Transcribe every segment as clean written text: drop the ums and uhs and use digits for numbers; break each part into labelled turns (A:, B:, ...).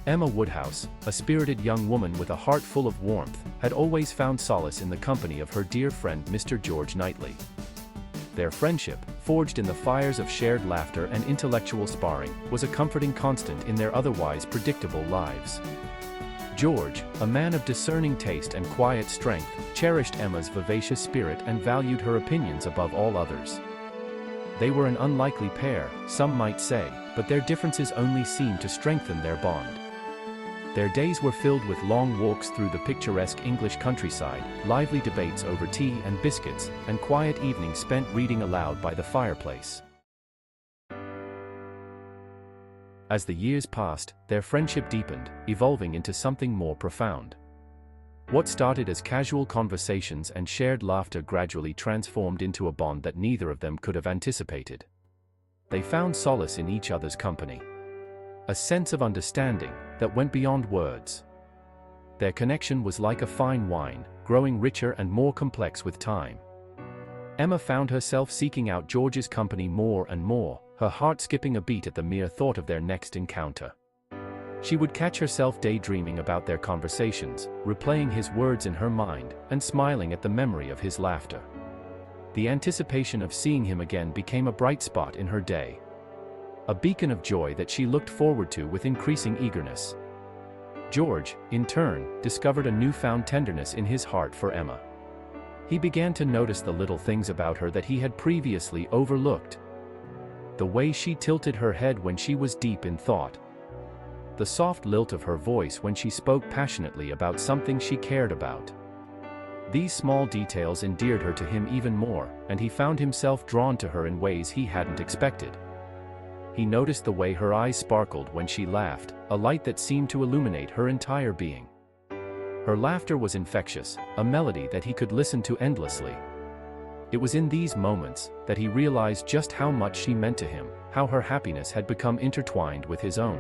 A: Emma Woodhouse, a spirited young woman with a heart full of warmth, had always found solace in the company of her dear friend Mr. George Knightley. Their friendship, forged in the fires of shared laughter and intellectual sparring, was a comforting constant in their otherwise predictable lives. George, a man of discerning taste and quiet strength, cherished Emma's vivacious spirit and valued her opinions above all others. They were an unlikely pair, some might say, but their differences only seemed to strengthen their bond. Their days were filled with long walks through the picturesque English countryside, lively debates over tea and biscuits, and quiet evenings spent reading aloud by the fireplace. As the years passed, their friendship deepened, evolving into something more profound. What started as casual conversations and shared laughter gradually transformed into a bond that neither of them could have anticipated. They found solace in each other's company. A sense of understanding that went beyond words. Their connection was like a fine wine, growing richer and more complex with time. Emma found herself seeking out George's company more and more, her heart skipping a beat at the mere thought of their next encounter. She would catch herself daydreaming about their conversations, replaying his words in her mind, and smiling at the memory of his laughter. The anticipation of seeing him again became a bright spot in her day. A beacon of joy that she looked forward to with increasing eagerness. George, in turn, discovered a newfound tenderness in his heart for Emma. He began to notice the little things about her that he had previously overlooked. The way she tilted her head when she was deep in thought. The soft lilt of her voice when she spoke passionately about something she cared about. These small details endeared her to him even more, and he found himself drawn to her in ways he hadn't expected. He noticed the way her eyes sparkled when she laughed, a light that seemed to illuminate her entire being. Her laughter was infectious, a melody that he could listen to endlessly. It was in these moments that he realized just how much she meant to him, how her happiness had become intertwined with his own.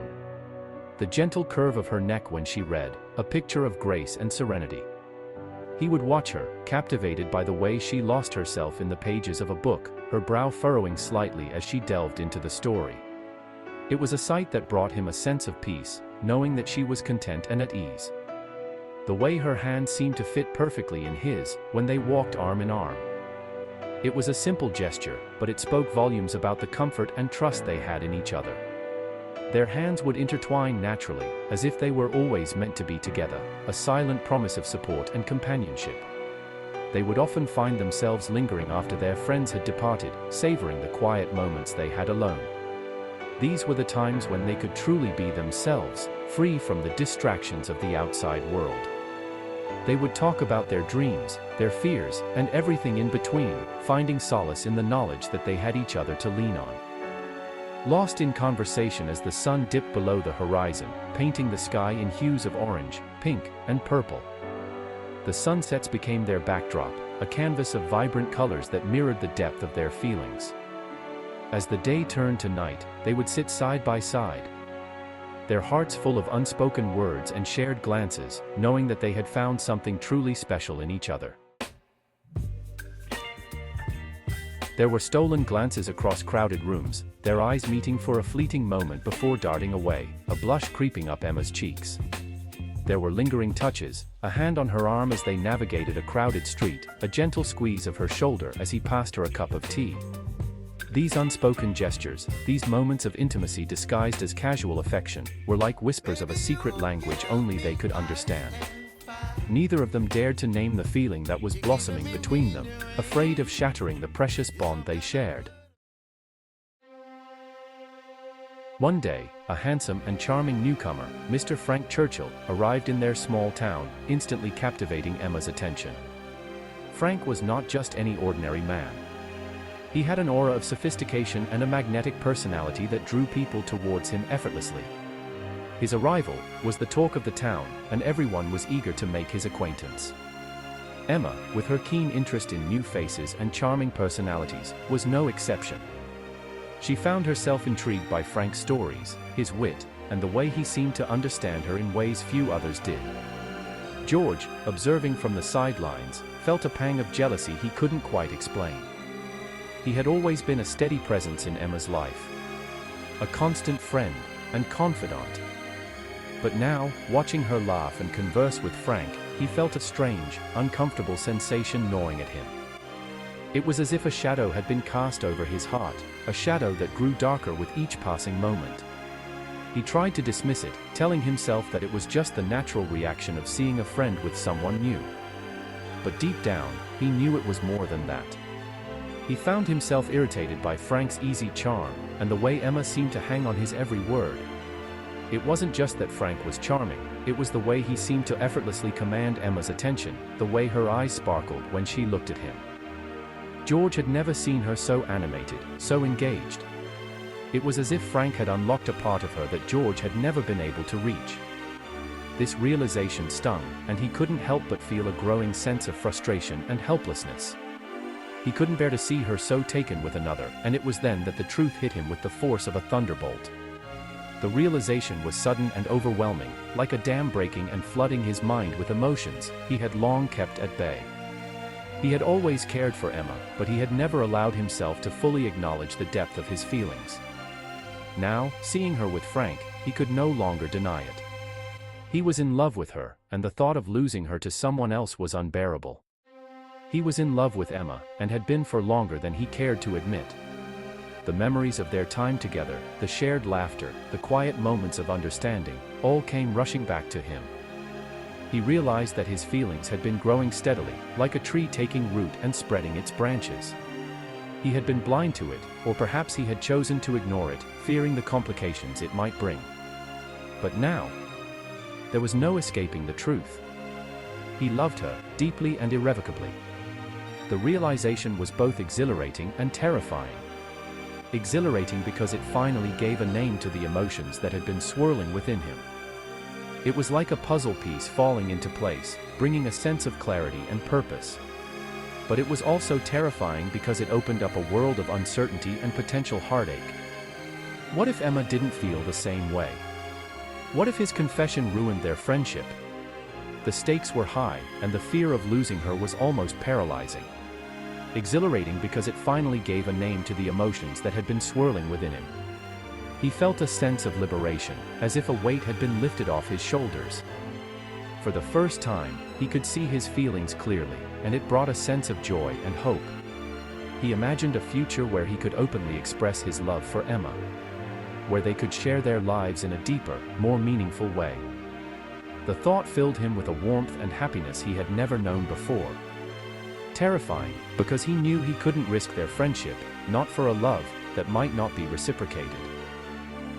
A: The gentle curve of her neck when she read, a picture of grace and serenity. He would watch her, captivated by the way she lost herself in the pages of a book, her brow furrowing slightly as she delved into the story. It was a sight that brought him a sense of peace, knowing that she was content and at ease. The way her hands seemed to fit perfectly in his, when they walked arm in arm. It was a simple gesture, but it spoke volumes about the comfort and trust they had in each other. Their hands would intertwine naturally, as if they were always meant to be together, a silent promise of support and companionship. They would often find themselves lingering after their friends had departed, savoring the quiet moments they had alone. These were the times when they could truly be themselves, free from the distractions of the outside world. They would talk about their dreams, their fears, and everything in between, finding solace in the knowledge that they had each other to lean on. Lost in conversation as the sun dipped below the horizon, painting the sky in hues of orange, pink, and purple. The sunsets became their backdrop, a canvas of vibrant colors that mirrored the depth of their feelings. As the day turned to night, they would sit side by side, their hearts full of unspoken words and shared glances, knowing that they had found something truly special in each other. There were stolen glances across crowded rooms, their eyes meeting for a fleeting moment before darting away, a blush creeping up Emma's cheeks. There were lingering touches, a hand on her arm as they navigated a crowded street, a gentle squeeze of her shoulder as he passed her a cup of tea. These unspoken gestures, these moments of intimacy disguised as casual affection, were like whispers of a secret language only they could understand. Neither of them dared to name the feeling that was blossoming between them, afraid of shattering the precious bond they shared. One day, a handsome and charming newcomer, Mr. Frank Churchill, arrived in their small town, instantly captivating Emma's attention. Frank was not just any ordinary man. He had an aura of sophistication and a magnetic personality that drew people towards him effortlessly. His arrival was the talk of the town, and everyone was eager to make his acquaintance. Emma, with her keen interest in new faces and charming personalities, was no exception. She found herself intrigued by Frank's stories, his wit, and the way he seemed to understand her in ways few others did. George, observing from the sidelines, felt a pang of jealousy he couldn't quite explain. He had always been a steady presence in Emma's life. A constant friend and confidant. But now, watching her laugh and converse with Frank, he felt a strange, uncomfortable sensation gnawing at him. It was as if a shadow had been cast over his heart, a shadow that grew darker with each passing moment. He tried to dismiss it, telling himself that it was just the natural reaction of seeing a friend with someone new. But deep down, he knew it was more than that. He found himself irritated by Frank's easy charm, and the way Emma seemed to hang on his every word. It wasn't just that Frank was charming, it was the way he seemed to effortlessly command Emma's attention, the way her eyes sparkled when she looked at him. George had never seen her so animated, so engaged. It was as if Frank had unlocked a part of her that George had never been able to reach. This realization stung, and he couldn't help but feel a growing sense of frustration and helplessness. He couldn't bear to see her so taken with another, and it was then that the truth hit him with the force of a thunderbolt. The realization was sudden and overwhelming, like a dam breaking and flooding his mind with emotions he had long kept at bay. He had always cared for Emma, but he had never allowed himself to fully acknowledge the depth of his feelings. Now, seeing her with Frank, he could no longer deny it. He was in love with her, and the thought of losing her to someone else was unbearable. He was in love with Emma, and had been for longer than he cared to admit. The memories of their time together, the shared laughter, the quiet moments of understanding, all came rushing back to him. He realized that his feelings had been growing steadily, like a tree taking root and spreading its branches. He had been blind to it, or perhaps he had chosen to ignore it, fearing the complications it might bring. But now, there was no escaping the truth. He loved her, deeply and irrevocably. The realization was both exhilarating and terrifying. Exhilarating because it finally gave a name to the emotions that had been swirling within him. It was like a puzzle piece falling into place, bringing a sense of clarity and purpose. But it was also terrifying because it opened up a world of uncertainty and potential heartache. What if Emma didn't feel the same way? What if his confession ruined their friendship? The stakes were high, and the fear of losing her was almost paralyzing. Exhilarating because it finally gave a name to the emotions that had been swirling within him. He felt a sense of liberation, as if a weight had been lifted off his shoulders. For the first time, he could see his feelings clearly, and it brought a sense of joy and hope. He imagined a future where he could openly express his love for Emma, where they could share their lives in a deeper, more meaningful way. The thought filled him with a warmth and happiness he had never known before. Terrifying, because he knew he couldn't risk their friendship, not for a love that might not be reciprocated.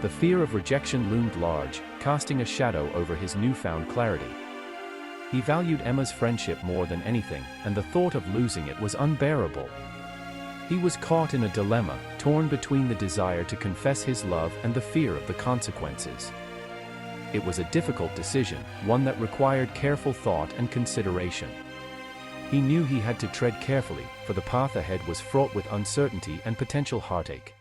A: The fear of rejection loomed large, casting a shadow over his newfound clarity. He valued Emma's friendship more than anything, and the thought of losing it was unbearable. He was caught in a dilemma, torn between the desire to confess his love and the fear of the consequences. It was a difficult decision, one that required careful thought and consideration. He knew he had to tread carefully, for the path ahead was fraught with uncertainty and potential heartache.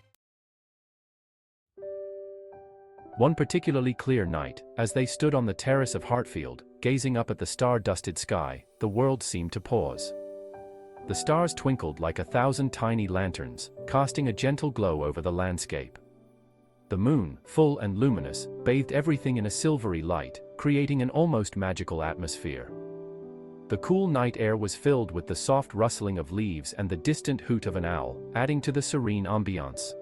A: One particularly clear night, as they stood on the terrace of Hartfield, gazing up at the star-dusted sky, the world seemed to pause. The stars twinkled like 1,000 tiny lanterns, casting a gentle glow over the landscape. The moon, full and luminous, bathed everything in a silvery light, creating an almost magical atmosphere. The cool night air was filled with the soft rustling of leaves and the distant hoot of an owl, adding to the serene ambiance.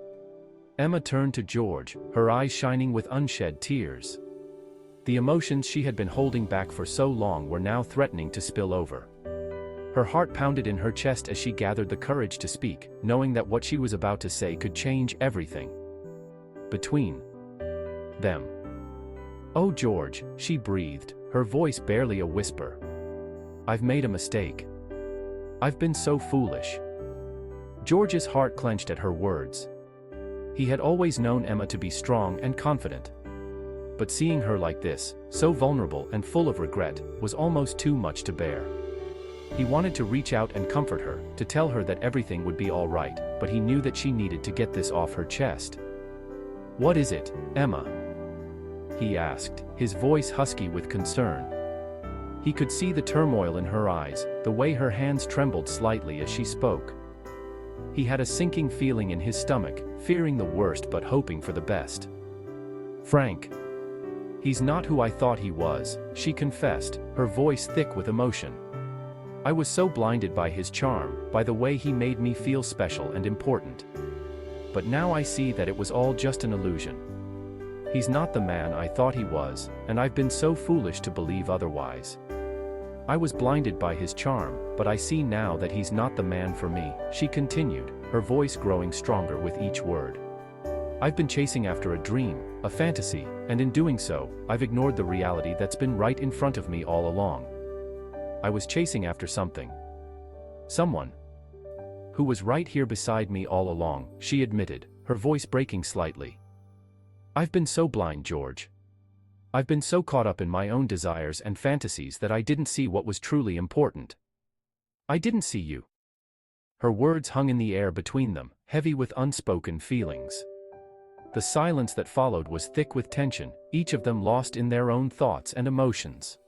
A: Emma turned to George, her eyes shining with unshed tears. The emotions she had been holding back for so long were now threatening to spill over. Her heart pounded in her chest as she gathered the courage to speak, knowing that what she was about to say could change everything between them. "Oh, George," she breathed, her voice barely a whisper. "I've made a mistake. I've been so foolish." George's heart clenched at her words. He had always known Emma to be strong and confident. But seeing her like this, so vulnerable and full of regret, was almost too much to bear. He wanted to reach out and comfort her, to tell her that everything would be all right, but he knew that she needed to get this off her chest. "What is it, Emma?" he asked, his voice husky with concern. He could see the turmoil in her eyes, the way her hands trembled slightly as she spoke. He had a sinking feeling in his stomach, fearing the worst but hoping for the best. "Frank," "He's not who I thought he was," she confessed, her voice thick with emotion. "I was so blinded by his charm, by the way he made me feel special and important. But now I see that it was all just an illusion. He's not the man I thought he was, and I've been so foolish to believe otherwise. I was blinded by his charm, but I see now that he's not the man for me," she continued, her voice growing stronger with each word. "I've been chasing after a dream, a fantasy, and in doing so, I've ignored the reality that's been right in front of me all along. I was chasing after something. Someone who was right here beside me all along," she admitted, her voice breaking slightly. "I've been so blind, George. I've been so caught up in my own desires and fantasies that I didn't see what was truly important. I didn't see you." Her words hung in the air between them, heavy with unspoken feelings. The silence that followed was thick with tension, each of them lost in their own thoughts and emotions.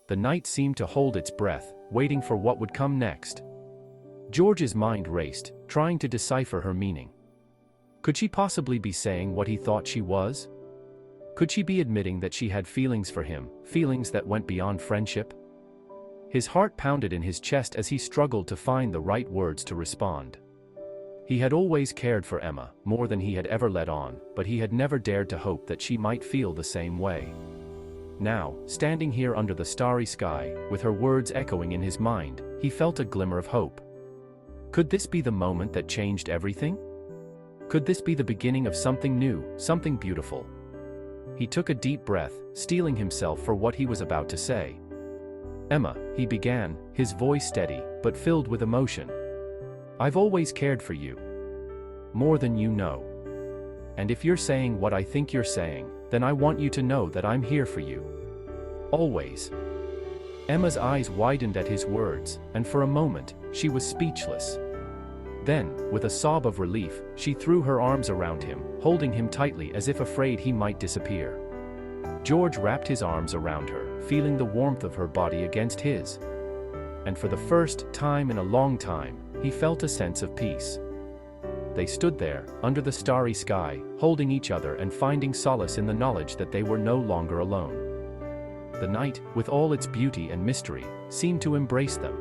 A: The night seemed to hold its breath, waiting for what would come next. George's mind raced, trying to decipher her meaning. Could she possibly be saying what he thought she was? Could she be admitting that she had feelings for him, feelings that went beyond friendship? His heart pounded in his chest as he struggled to find the right words to respond. He had always cared for Emma, more than he had ever let on, but he had never dared to hope that she might feel the same way. Now, standing here under the starry sky, with her words echoing in his mind, he felt a glimmer of hope. Could this be the moment that changed everything? Could this be the beginning of something new, something beautiful? He took a deep breath, steeling himself for what he was about to say. "Emma," he began, his voice steady, but filled with emotion. "I've always cared for you. More than you know. And if you're saying what I think you're saying, then I want you to know that I'm here for you. Always." Emma's eyes widened at his words, and for a moment, she was speechless. Then, with a sob of relief, she threw her arms around him, holding him tightly as if afraid he might disappear. George wrapped his arms around her, feeling the warmth of her body against his. And for the first time in a long time, he felt a sense of peace. They stood there, under the starry sky, holding each other and finding solace in the knowledge that they were no longer alone. The night, with all its beauty and mystery, seemed to embrace them,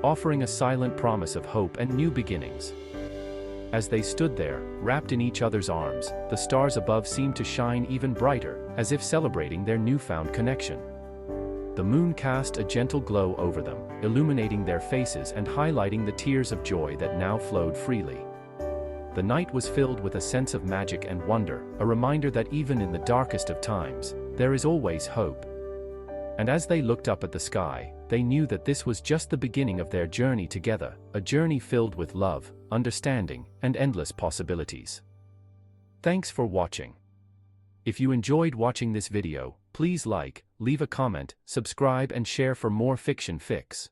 A: offering a silent promise of hope and new beginnings. As they stood there, wrapped in each other's arms, the stars above seemed to shine even brighter, as if celebrating their newfound connection. The moon cast a gentle glow over them, illuminating their faces and highlighting the tears of joy that now flowed freely. The night was filled with a sense of magic and wonder, a reminder that even in the darkest of times, there is always hope. And as they looked up at the sky, they knew that this was just the beginning of their journey together, a journey filled with love, understanding, and endless possibilities. Thanks for watching. If you enjoyed watching this video, please like, leave a comment, subscribe and share for more fiction fix.